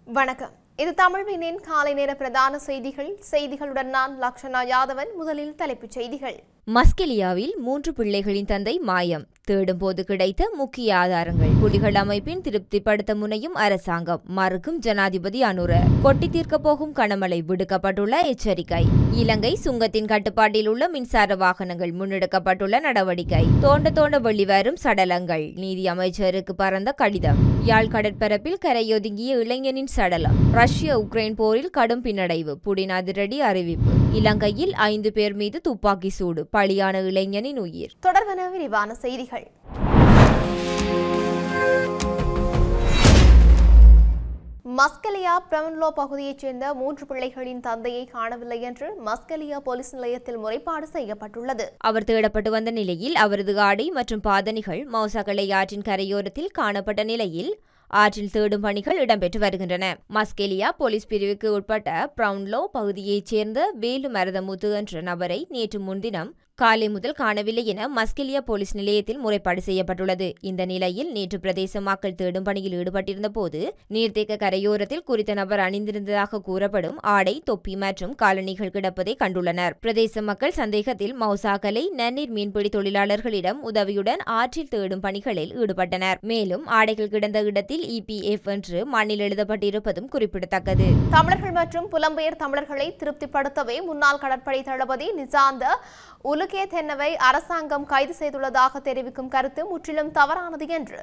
வணக்கம். இது தமிழ்வினின் காலை நேர பிரதான செய்திகளுடன் நான் லக்ஷனா யாதவன். முதலில் தலைப்புச் செய்திகள். மஸ்கெலியாவில் 3 பிள்ளைகளின் தந்தை மாயம். தேடும் போது கிடைத்த முக்கிய ஆதாரங்கள். புலிகள் அமைப்பின் திருப்திப்படுத்த முனையும் அரசாங்கம். மறுக்கும் ஜனாதிபதி அனுர. கொட்டி தீர்க்கப் போகும் கனமழை விடுக்கப்பட்டுள்ள எச்சரிக்கை. இலங்கை சுங்கத்தின் கட்டுப்பாட்டில் உள்ள மின்சார வாகனங்கள் முன்னெடுக்கப்பட்டுள்ள நடவடிக்கை. தோண்ட வெளிவரும் சடலங்கள். நீதி அமைச்சருக்கு பறந்த கடிதம். யாழ் கடற்பரப்பில் கரையொதுங்கிய இளைஞனின் சடலம். ரஷ்ய உக்ரைன் போரில் கடும் பின்னடைவு. புடின் அதிரடி அறிவிப்பு. இலங்கையில் 5 பேர் மீது துப்பாக்கி சூடு. பலியான இளைஞனின் உயிர். தொடர்பான விரிவான செய்திகள். மஸ்கெலியா பிரமன்லோ பகுதியைச் சேர்ந்த 3 பிள்ளைகளின் தந்தையை காணவில்லை என்று மஸ்கெலியா போலீஸ் நிலையத்தில் முறைப்பாடு செய்யப்பட்டுள்ளது. அவர் தேடப்பட்டு வந்த நிலையில் அவரது ஆடை மற்றும் பாதணிகள் மௌசாகலை ஆற்றின் கரையோரத்தில் காணப்பட்ட நிலையில் ஆற்றில் தேடும் பணிகள் இடம்பெற்று வருகின்றன. மஸ்கெலியா போலீஸ் பிரிவுக்கு உட்பட்ட பிரவுன்லோ பகுதியைச் சேர்ந்த வேலு மரதமுத்து என்ற நபரை நேற்று முன்தினம் காலை முதல் காணவில்லை என மஸ்கெலியா போலீஸ் நிலையத்தில் முறைப்பாடு செய்யப்பட்டுள்ளது. இந்த நிலையில் நேற்று பிரதேச மக்கள் தேடும் பணியில் ஈடுபட்டிருந்த போது நீர்த்தேக்க கரையோரத்தில் குறித்த நபர் அணிந்திருந்ததாக கூறப்படும் ஆடை, தொப்பி மற்றும் காலணிகள் கிடப்பதை கண்டுள்ளனர். பிரதேச மக்கள் சந்தேகத்தில் மௌசாகலை நன்னீர் மீன்பிடி தொழிலாளர்களிடம் உதவியுடன் ஆற்றில் தேடும் பணிகளில் ஈடுபட்டனர். மேலும் ஆடைகள் கிடந்த இடத்தில் EPF என்று மண்ணில் எழுதப்பட்டிருப்பதும் குறிப்பிடத்தக்கது. தமிழர்கள் மற்றும் புலம்பெயர் தமிழர்களை திருப்திப்படுத்தவே முன்னாள் கடற்படை தளபதி நிசாந்த உலுகேதென்னவை அரசாங்கம் கைது செய்துள்ளதாக தெரிவிக்கும் கருத்து முற்றிலும் தவறானது என்று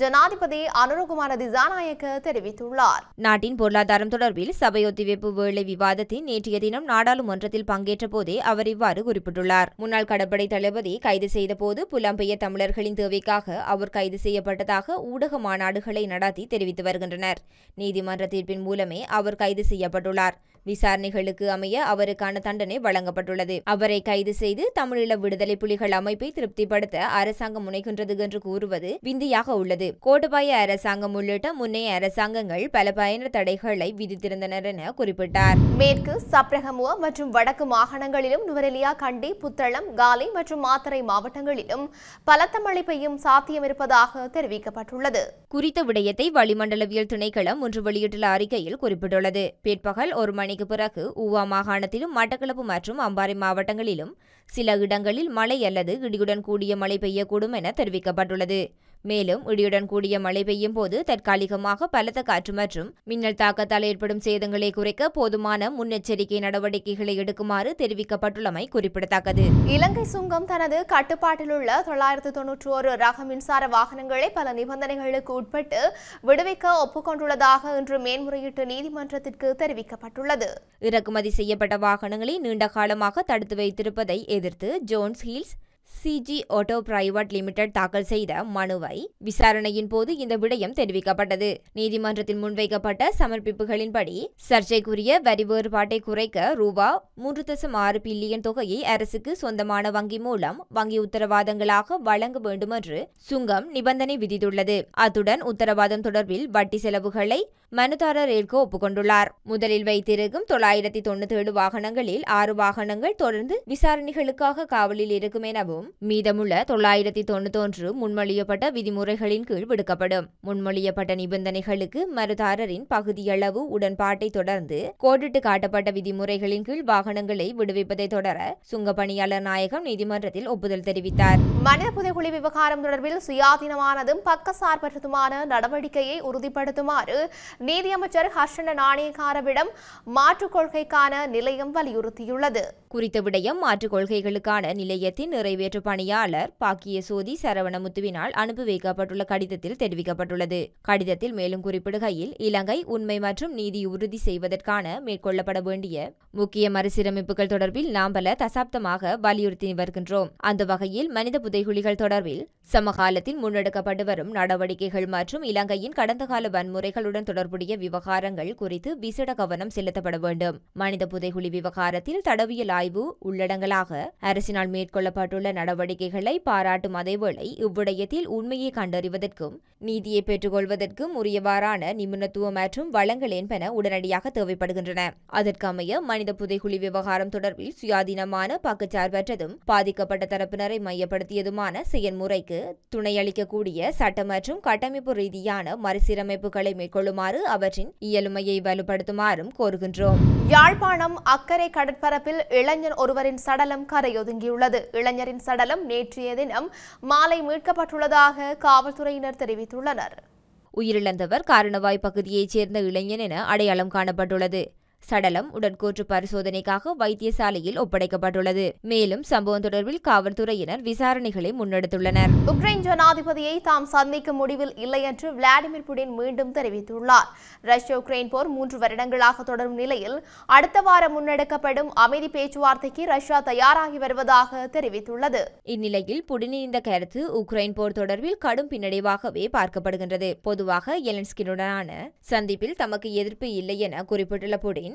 ஜனாதிபதி அனுரகுமார திசாநாயக்க தெரிவித்துள்ளார். நாட்டின் பொருளாதாரம் தொடர்பில் சபை ஒத்திவைப்பு வேளை விவாதத்தின் நேற்றைய தினம் நாடாளுமன்றத்தில் பங்கேற்ற போதே அவர் இவ்வாறு குறிப்பிட்டுள்ளார். முன்னாள் கடற்படை தளபதி கைது செய்த போது புலம்பெயர் தமிழர்களின் தேவைக்காக அவர் கைது செய்யப்பட்டதாக ஊடக மாநாடுகளை நடத்தி தெரிவித்து வருகின்றனர். நீதிமன்ற தீர்ப்பின் மூலமே அவர் கைது செய்யப்பட்டுள்ளார். விசாரணைகளுக்கு அமைய அவருக்கான தண்டனை வழங்கப்பட்டுள்ளது. அவரை கைது செய்து தமிழீழ விடுதலை புலிகள் அமைப்பை திருப்திப்படுத்த அரசாங்கம் முனைகின்றது என்று கூறுவது விந்தையாக உள்ளது. கோட்டபாய அரசாங்கம் உள்ளிட்ட முன்னைய அரசாங்கங்கள் பல பயண தடைகளை விதித்திருந்தனர் என குறிப்பிட்டார். மேற்கு சப்ரகமுவ மற்றும் வடக்கு மாகாணங்களிலும் நுவரெலியா, கண்டி, புத்தளம், காலி மற்றும் மாத்தறை மாவட்டங்களிலும் பலத்த மழை பெய்யும் சாத்தியம் இருப்பதாக தெரிவிக்கப்பட்டுள்ளது. குறித்த விடயத்தை வளிமண்டலவியல் திணைக்களம் ஒன்று வெளியிட்டுள்ள அறிக்கையில் குறிப்பிட்டுள்ளது. பிற்பகல் 1 மணிக்கு பிறகு ஊவா மாகாணத்திலும் மட்டக்களப்பு மற்றும் அம்பாறை மாவட்டங்களிலும் சில இடங்களில் மழை அல்லது இடியுடன் கூடிய மழை பெய்யக்கூடும் என தெரிவிக்கப்பட்டுள்ளது. மேலும் இடியுடன் கூடிய மழை பெய்யும் போது தற்காலிகமாக பலத்த காற்று மற்றும் மின்னல் தாக்கத்தால் ஏற்படும் சேதங்களை குறைக்க போதுமான முன்னெச்சரிக்கை நடவடிக்கைகளை எடுக்குமாறு தெரிவிக்கப்பட்டுள்ளமை குறிப்பிடத்தக்கது. இலங்கை சுங்கம் தனது கட்டுப்பாட்டில் உள்ள 991 ரக மின்சார வாகனங்களை பல நிபந்தனைகளுக்கு உட்பட்டு விடுவிக்க ஒப்புக்கொண்டுள்ளதாக இன்று மேன்முறையீட்டு நீதிமன்றத்திற்கு தெரிவிக்கப்பட்டுள்ளது. இறக்குமதி செய்யப்பட்ட வாகனங்களை நீண்ட காலமாக தடுத்து வைத்திருப்பதை எதிர்த்து Jones hills CG auto private limited தாக்கல் செய்த மனுவை விசாரணையின் போது இந்த விடயம் தெரிவிக்கப்பட்டது. நீதிமன்றத்தில் முன்வைக்கப்பட்ட சமர்ப்பிப்புகளின்படி சர்ச்சைக்குரிய வரி வேறுபாட்டை குறைக்க ₹3.6 பில்லியன் தொகையை அரசுக்கு சொந்தமான வங்கி மூலம் வங்கி உத்தரவாதங்களாக வழங்க வேண்டும் என்று சுங்கம் நிபந்தனை விதித்துள்ளது. அத்துடன் உத்தரவாதம் தொடர்பில் வட்டி செலவுகளை மனுதாரர் ஏற்க ஒப்புக்கொண்டுள்ளார். முதலில் வைத்திருக்கும் 997 வாகனங்களில் 6 வாகனங்கள் தொடர்ந்து விசாரணைகளுக்காக காவலில் இருக்கும் எனவும் மீதமுள்ள 991 முன்மொழியப்பட்ட விதிமுறைகளின் கீழ் விடுக்கப்படும். முன்மொழியப்பட்ட நிபந்தனைகளுக்கு மனுதாரரின் பகுதியளவு உடன்பாட்டை தொடர்ந்து கோடிட்டு காட்டப்பட்ட விதிமுறைகளின் கீழ் வாகனங்களை விடுவிப்பதை தொடர சுங்க பணியாளர் நாயகம் நீதிமன்றத்தில் ஒப்புதல் தெரிவித்தார். மனித புதைகுழி விவகாரம் தொடர்பில் சுயாதீனமானதும் பக்கசார்பற்றதுமான நடவடிக்கையை உறுதிப்படுத்துமாறு நீதியமைச்சர் ஹர்ஷன நாணயக்காரவிடம் மாற்றுக் கொள்கைக்கான நிலையம் வலியுறுத்தியுள்ளது. குறித்த விடயம் மாற்றுக் கொள்கைகளுக்கான நிலையத்தின் நிறைவேற்று பணியாளர் பாக்கியசோதி சரவணமுத்துவினால் அனுப்பி வைக்கப்பட்டுள்ள கடிதத்தில் தெரிவிக்கப்பட்டுள்ளது. கடிதத்தில் மேலும் குறிப்பிடுகையில் இலங்கை உண்மை மற்றும் நீதி உறுதி செய்வதற்கான மேற்கொள்ளப்பட வேண்டிய முக்கிய மறுசீரமைப்புகள் தொடர்பில் நாம் பல தசாப்தமாக வலியுறுத்தி வருகின்றோம். அந்த வகையில் மனித புதைகுழிகள் தொடர்பில் சமகாலத்தில் முன்னெடுக்கப்பட்டு வரும் நடவடிக்கைகள் மற்றும் இலங்கையின் கடந்த கால வன்முறைகளுடன் தொடர்புடைய விவகாரங்கள் குறித்து விசேட கவனம் செலுத்தப்பட வேண்டும். மனித புதைகுழி விவகாரத்தில் தடவியல் ஆய்வு உள்ளடங்கலாக அரசினால் மேற்கொள்ளப்பட்டுள்ள நடவடிக்கைகளை பாராட்டும் அதேவேளை இவ்விடயத்தில் உண்மையை கண்டறிவதற்கும் நீதியை பெற்றுக்கொள்வதற்கும் உரியவாறான நிபுணத்துவம் மற்றும் வளங்கள் என்பன உடனடியாக தேவைப்படுகின்றன. அதற்கமைய மனித புதைகுழி விவகாரம் தொடர்பில் சுயாதீனமான பக்கச்சார்பற்றதும் பாதிக்கப்பட்ட தரப்பினரை மையப்படுத்தியதுமான செயல்முறைக்கு நிலைமைக்கு துணையளிக்கக்கூடிய சட்ட மற்றும் கட்டமைப்பு ரீதியான மறுசீரமைப்புகளை மேற்கொள்ளுமாறு அவற்றின் இயலுமையை வலுப்படுத்துமாறும் கோருகின்றோம். யாழ்ப்பாணம் அக்கரை கடற்பரப்பில் இளைஞர் ஒருவரின் சடலம் கரையொதுங்கியுள்ளது. இளைஞரின் சடலம் நேற்றைய தினம் மாலை மீட்கப்பட்டுள்ளதாக காவல்துறையினர் தெரிவித்துள்ளனர். உயிரிழந்தவர் காரணவாய் பகுதியைச் சேர்ந்த இளைஞன் என அடையாளம் காணப்பட்டுள்ளது. சடலம் உடற்கூற்று பரிசோதனைக்காக வைத்தியசாலையில் ஒப்படைக்கப்பட்டுள்ளது. மேலும் சம்பவம் தொடர்பில் காவல்துறையினர் விசாரணைகளை முன்னெடுத்துள்ளனர். உக்ரைன் ஜனாதிபதியை தாம் சந்திக்கும் முடிவில் இல்லை என்று விளாடிமிர் புடின் மீண்டும் தெரிவித்துள்ளார். ரஷ்ய உக்ரைன் போர் 3 வருடங்களாக தொடரும் நிலையில் அடுத்த வாரம் முன்னெடுக்கப்படும் அமைதி பேச்சுவார்த்தைக்கு ரஷ்யா தயாராகி வருவதாக தெரிவித்துள்ளது. இந்நிலையில் புடினின் இந்த கருத்து உக்ரைன் போர் தொடர்பில் கடும் பின்னடைவாகவே பார்க்கப்படுகின்றது. பொதுவாக எலன்ஸ்கியுடனான சந்திப்பில் தமக்கு எதிர்ப்பு இல்லை என குறிப்பிட்டுள்ள புடின்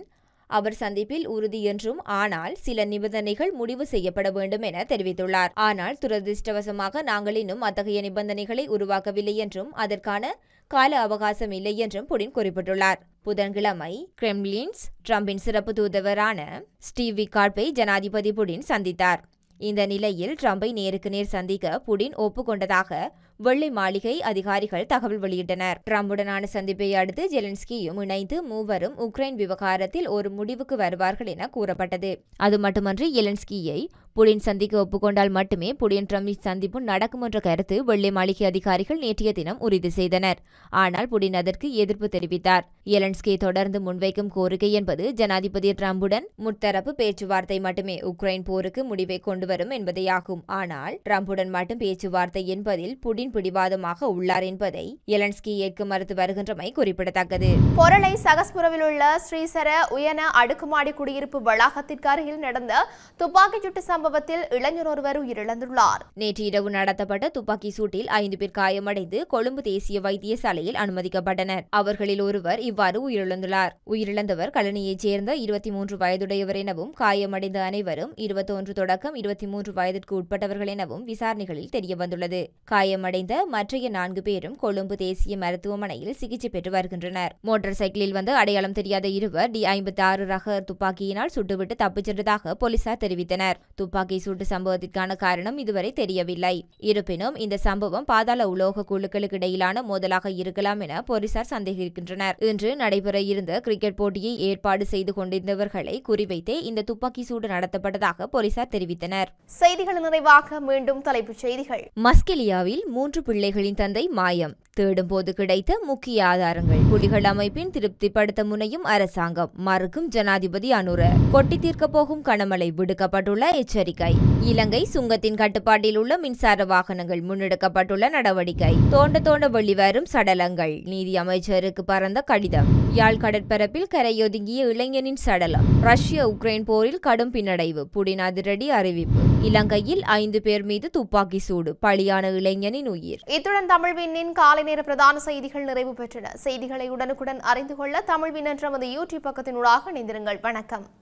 அவர் சந்திப்பில் உறுதி என்றும், ஆனால் சில நிபந்தனைகள் முடிவு செய்யப்பட வேண்டும் என தெரிவித்துள்ளார். ஆனால் துரதிருஷ்டவசமாக நாங்கள் இன்னும் அத்தகைய நிபந்தனைகளை உருவாக்கவில்லை என்றும் அதற்கான கால அவகாசம் இல்லை என்றும் புடின் குறிப்பிட்டுள்ளார். புதன்கிழமை கிரெம்லின்ஸ் ட்ரம்பின் சிறப்பு தூதுவரான ஸ்டீவ் விக்கார்ப்பை ஜனாதிபதி புடின் சந்தித்தார். இந்த நிலையில் ட்ரம்பை நேருக்கு நேர் சந்திக்க புடின் ஒப்புக்கொண்டதாக வெள்ளை மாளிகை அதிகாரிகள் தகவல் வெளியிட்டனர். ட்ரம்புடனான சந்திப்பை அடுத்து ஜெலன்ஸ்கியும் இணைந்து மூவரும் உக்ரைன் விவகாரத்தில் ஒரு முடிவுக்கு வருவார்கள் என கூறப்பட்டது. அது மட்டுமன்றி ஜெலன்ஸ்கியை புடின் சந்திக்க ஒப்புக்கொண்டால் மட்டுமே புடின் ட்ரம்பின் சந்திப்பு நடக்கும் என்ற கருத்து வெள்ளை மாளிகை அதிகாரிகள் நேற்றைய தினம் உறுதி செய்தனர். ஆனால் புடின் அதற்கு எதிர்ப்பு தெரிவித்தார். ஜெலன்ஸ்கி தொடர்ந்து முன்வைக்கும் கோரிக்கை என்பது ஜனாதிபதி ட்ரம்புடன் முத்தரப்பு பேச்சுவார்த்தை மட்டுமே உக்ரைன் போருக்கு முடிவை கொண்டுவரும் என்பதேயாகும். ஆனால் ட்ரம்புடன் மட்டும் பேச்சுவார்த்தை என்பதில் புடின் பிடிவாதமாக உள்ளார் என்பதை ஜெலன்ஸ்கி ஏற்க மறுத்து வருகின்றமை குறிப்பிடத்தக்கது. பொருளை சகஸ்புரவில் உள்ள ஸ்ரீசர உயன அடுக்குமாடி குடியிருப்பு வளாகத்திற்கு அருகில் நடந்த துப்பாக்கிச் சூட்டு சம்பவத்தில் இளைஞர் ஒருவர் உயிரிழந்துள்ளார். நேற்று இரவு நடத்தப்பட்ட துப்பாக்கி சூட்டில் 5 பேர் காயமடைந்து கொழும்பு தேசிய வைத்தியசாலையில் அனுமதிக்கப்பட்டனர். அவர்களில் ஒருவர் இவ்வாறு உயிரிழந்துள்ளார். உயிரிழந்தவர் கலனியைச் சேர்ந்த 23 வயதுடையவர் எனவும் காயமடைந்த அனைவரும் 21 தொடக்கம் 23 வயதிற்கு உட்பட்டவர்கள் எனவும் விசாரணைகளில் தெரியவந்துள்ளது. காயமடைந்த மற்றைய 4 பேரும் கொழும்பு தேசிய மருத்துவமனையில் சிகிச்சை பெற்று வருகின்றனர். மோட்டார் சைக்கிளில் வந்து அடையாளம் தெரியாத இருவர் D56 ரக துப்பாக்கியினால் சுட்டுவிட்டு தப்பிச் சென்றதாக போலீசார் தெரிவித்தனர். துப்பாக்கி சூட்டு சம்பவத்திற்கான காரணம் இதுவரை தெரியவில்லை. இருப்பினும் இந்த சம்பவம் பாதாள உலோக குழுக்களுக்கு இடையிலான மோதலாக இருக்கலாம் என போலீசார் சந்தேகிக்கின்றனர். இன்று நடைபெற இருந்த கிரிக்கெட் போட்டியை ஏற்பாடு செய்து கொண்டிருந்தவர்களை குறிவைத்தே இந்த துப்பாக்கி சூடு நடத்தப்பட்டதாக போலீசார் தெரிவித்தனர். செய்திகள் நிறைவாக மீண்டும் தலைப்புச் செய்திகள். மஸ்கெலியாவில் 3 பிள்ளைகளின் தந்தை மாயம். தேடும் போது கிடைத்த முக்கிய ஆதாரங்கள். புலிகள் அமைப்பின் திருப்திப்படுத்த முனையும் அரசாங்கம், மறுக்கும் ஜனாதிபதி அனுர. கொட்டி தீர்க்க போகும் கனமழை, விடுக்கப்பட்டுள்ள எச்சரிக்கை. இலங்கை சுங்கத்தின் கட்டுப்பாட்டில் உள்ள மின்சார வாகனங்கள், முன்னெடுக்கப்பட்டுள்ள நடவடிக்கை. தோண்ட வெளிவரும் சடலங்கள், நீதி அமைச்சருக்கு பறந்த கடிதம். யாழ் கடற்பரப்பில் கரையொதுங்கிய இளைஞனின் சடலம். ரஷ்ய உக்ரைன் போரில் கடும் பின்னடைவு, புடின் அதிரடி அறிவிப்பு. இலங்கையில் 5 பேர் மீது துப்பாக்கி சூடு, பலியான இளைஞனின் உயிர். இத்துடன் தமிழ்வினின் காலை நேர பிரதான செய்திகள் நிறைவு பெற்றன. செய்திகளை உடனுக்குடன் அறிந்து கொள்ள தமிழ்வின் என்ற நமது யூடியூப் பக்கத்தினூடாக இணைந்திருங்கள். வணக்கம்.